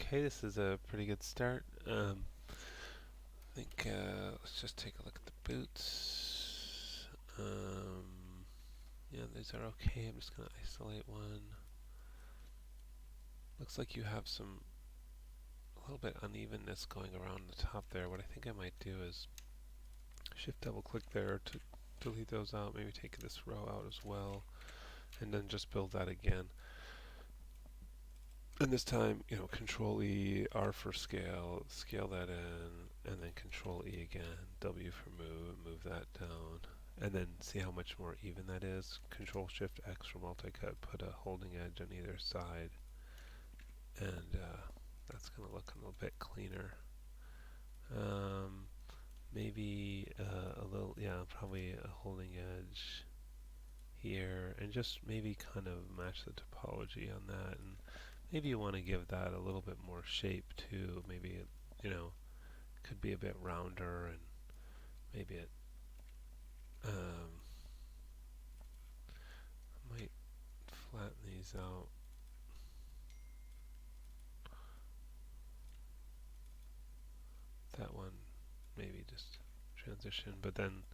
Okay, this is a pretty good start. I think let's just take a look at the boots. Yeah, these are okay. I'm just going to isolate one. Looks like you have a little bit unevenness going around the top there. What I think I might do is shift double click there to delete those out. Maybe take this row out as well, and then just build that again. And this time, Control E, R for scale, scale that in, and then Control E again, W for move that down, and then see how much more even that is. Control Shift X for multicut, put a holding edge on either side, and that's going to look a little bit cleaner. Maybe a little, yeah, probably a holding edge here, and just maybe kind of match the topology on that, and maybe you want to give that a little bit more shape too. Maybe it, could be a bit rounder, and maybe it might flatten these out. That one, maybe just transition, but then,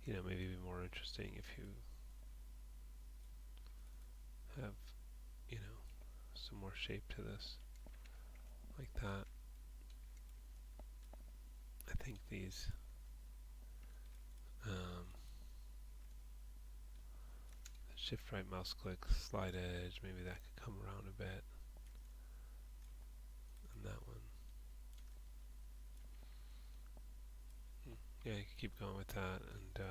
maybe be more interesting if you have, some more shape to this, like that. I think these, shift right mouse click, slide edge, maybe that could come around a bit, and that one. Yeah, you can keep going with that, and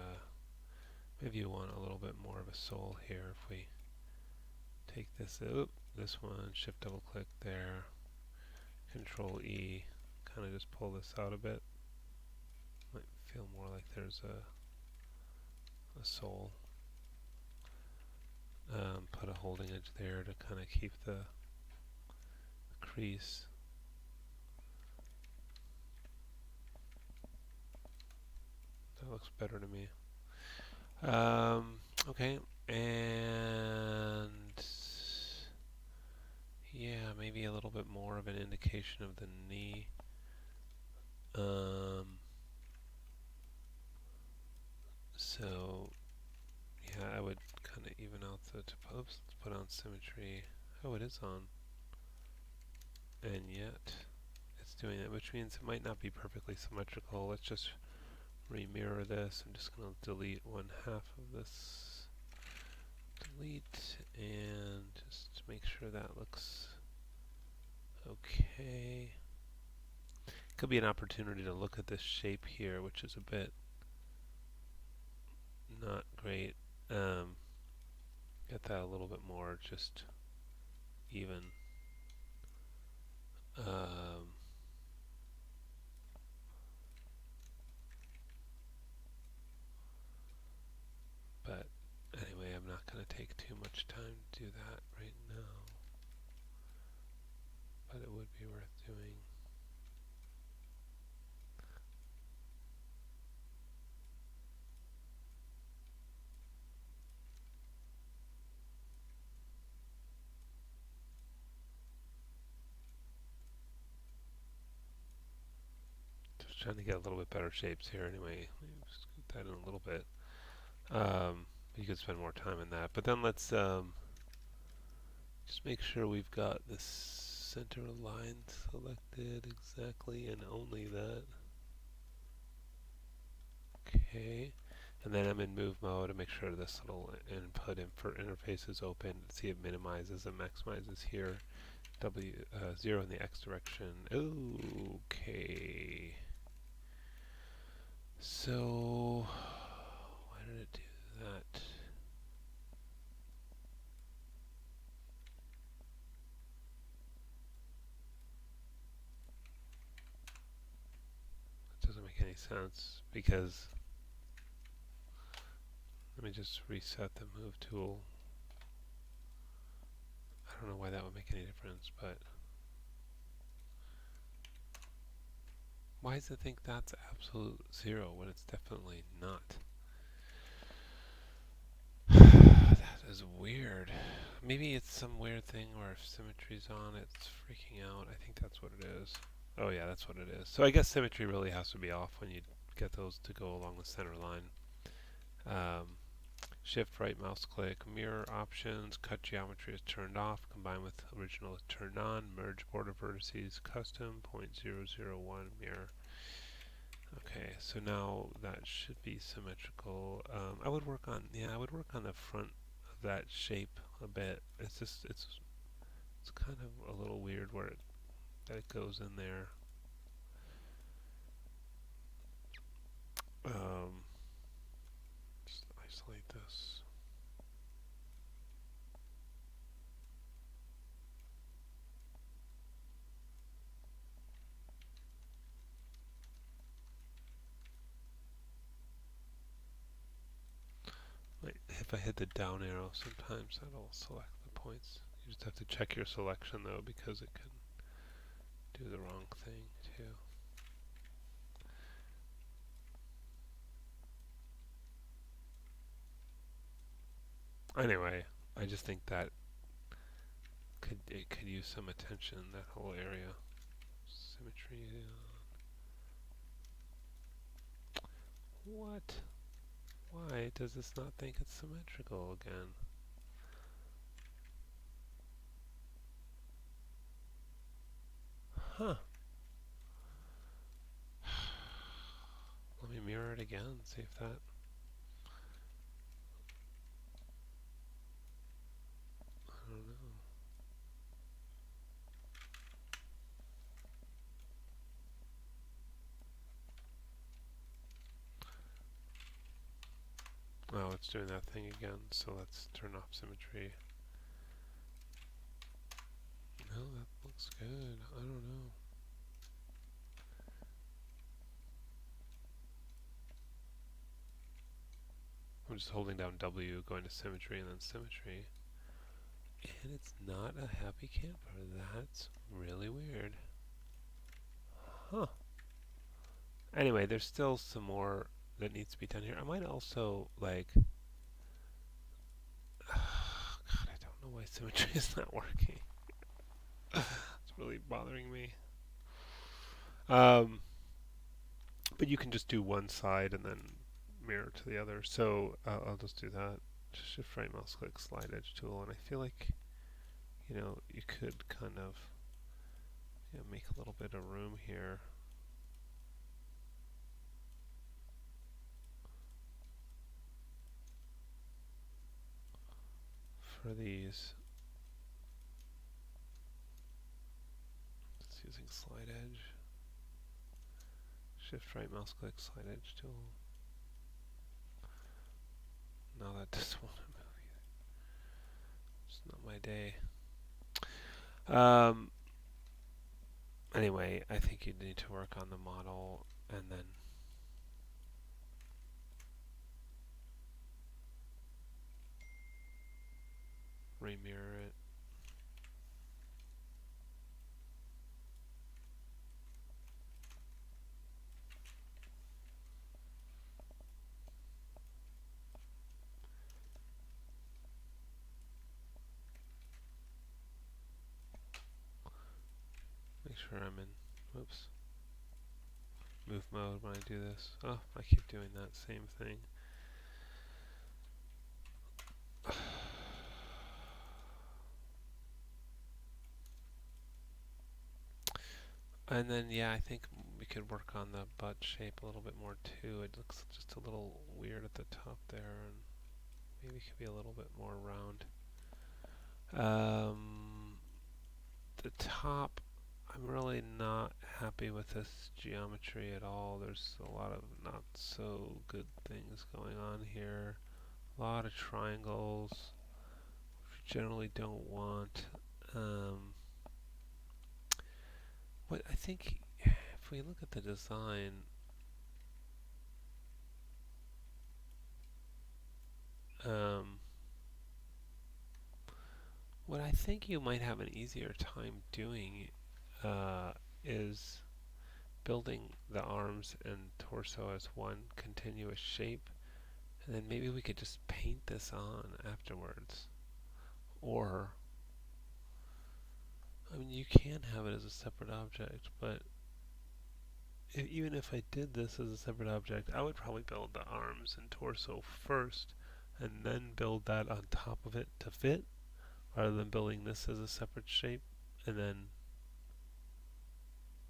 maybe you want a little bit more of a soul here. If we take this, this one, shift double click there, Control E, kind of just pull this out a bit. Might feel more like there's a soul. Put a holding edge there to kind of keep the crease. That looks better to me. Okay, and yeah, maybe a little bit more of an indication of the knee. So yeah, I would kind of even out the oops, let's put on symmetry. Oh, it is on, and yet it's doing it, which means it might not be perfectly symmetrical. Let's just remirror this. I'm just going to delete one half of this. Delete, and just make sure that looks okay. Could be an opportunity to look at this shape here, which is a bit not great. Get that a little bit more just even. But anyway, I'm not going to take too much time to do that right now, but it would be worth doing. Just trying to get a little bit better shapes here anyway. Just scoot that in a little bit. You could spend more time in that. But then let's just make sure we've got this center line selected exactly, and only that. Okay. And then I'm in move mode to make sure this little input for interface is open. See, it minimizes and maximizes here. W0 in the X direction. Okay. So why did it do that? That doesn't make any sense because let me just reset the move tool. I don't know why that would make any difference, but why does it think that's absolute zero when it's definitely not? That is weird. Maybe it's some weird thing where if symmetry's on, it's freaking out. I think that's what it is. Oh yeah, that's what it is. So I guess symmetry really has to be off when you get those to go along the center line. Um, Shift right mouse click, mirror options, cut geometry is turned off, combine with original is turned on, merge border vertices, custom, 0.001 mirror. Okay, so now that should be symmetrical. I would work on the front of that shape a bit. It's kind of a little weird where that it goes in there. Um, just isolate this. If I hit the down arrow, sometimes that'll select the points. You just have to check your selection though, because it can do the wrong thing too. Anyway, I just think that it could use some attention, that whole area. Symmetry. What? Why does this not think it's symmetrical again? Huh. Let me mirror it again, see if that... I don't know. Oh, it's doing that thing again, so let's turn off symmetry. No, that looks good. I don't know. I'm just holding down W, going to symmetry, and then symmetry. And it's not a happy camper. That's really weird. Huh. Anyway, there's still some more that needs to be done here. I might also, like... God, I don't know why symmetry is not working. It's really bothering me. But you can just do one side and then mirror to the other. So I'll just do that. Just shift right mouse click, slide edge tool, and I feel like, you could kind of make a little bit of room here. For these. Just using slide edge. Shift right mouse click, slide edge tool. No, that doesn't want to move either. It's not my day. Anyway, I think you need to work on the model and then remirror it. Make sure I'm in, whoops, move mode when I do this. Oh, I keep doing that same thing. And then, yeah, I think we could work on the butt shape a little bit more too. It looks just a little weird at the top there, and maybe it could be a little bit more round. The top, I'm really not happy with this geometry at all. There's a lot of not so good things going on here. A lot of triangles, which we generally don't want. What I think, if we look at the design, what I think you might have an easier time doing is building the arms and torso as one continuous shape, and then maybe we could just paint this on afterwards. Or, I mean, you can have it as a separate object, but even if I did this as a separate object, I would probably build the arms and torso first, and then build that on top of it to fit, rather than building this as a separate shape, and then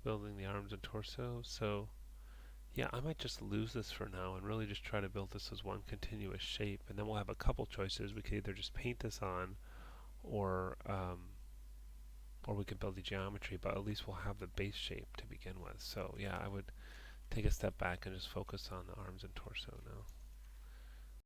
building the arms and torso. So, yeah, I might just lose this for now and really just try to build this as one continuous shape, and then we'll have a couple choices. We could either just paint this on, or or we could build the geometry, but at least we'll have the base shape to begin with. So yeah, I would take a step back and just focus on the arms and torso now.